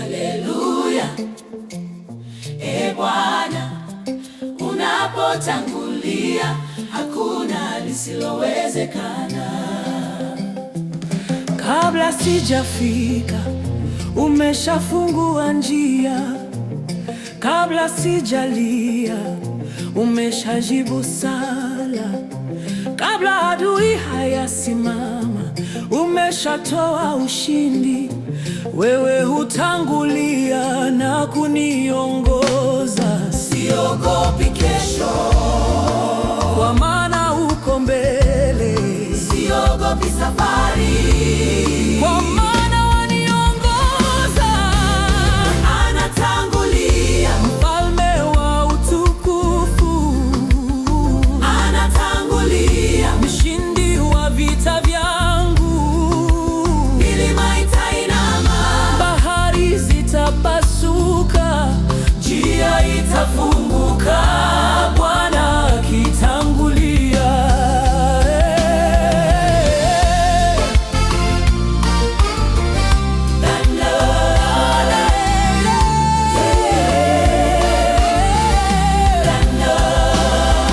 Haleluya. Bwana, unapotangulia hakuna lisilowezekana. Kabla sijafika umeshafungua njia, kabla sijalia umeshajibu sala, kabla adui hayasimama umeshatoa ushindi. Wewe hutangulia na kuniongoza, siogopi kesho, kwa maana uko mbele. Siogopi safari, kwa maana waniongoza. Anatangulia, Mfalme wa utukufu anatangulia, mshindi wa vita vyangu. Milima itainama, bahari zitapasuka, njia itafunguka, Bwana akitangulia.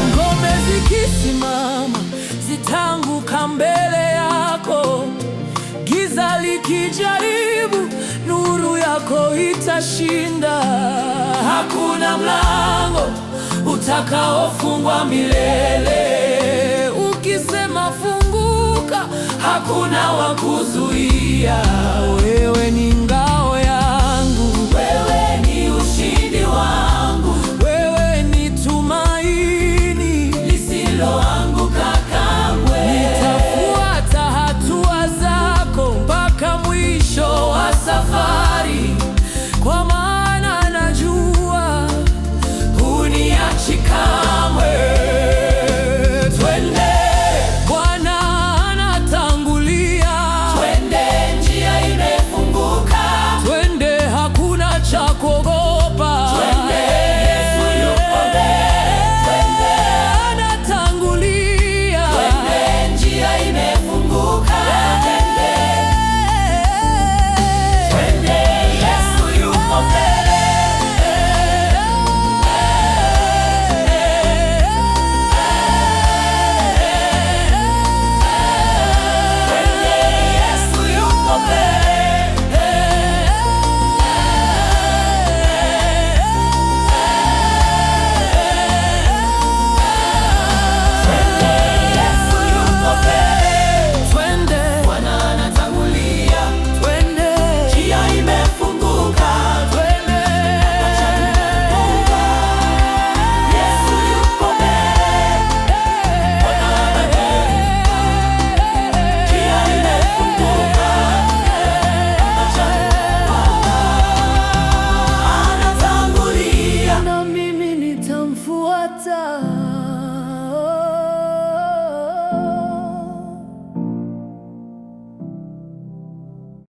Ngome zikisimama zitanguka mbele yako, giza likijaribu nuru yako itashinda. Hakuna mlango utakaofungwa milele, ukisema funguka hakuna wa kuzuia. Wewe ni ngao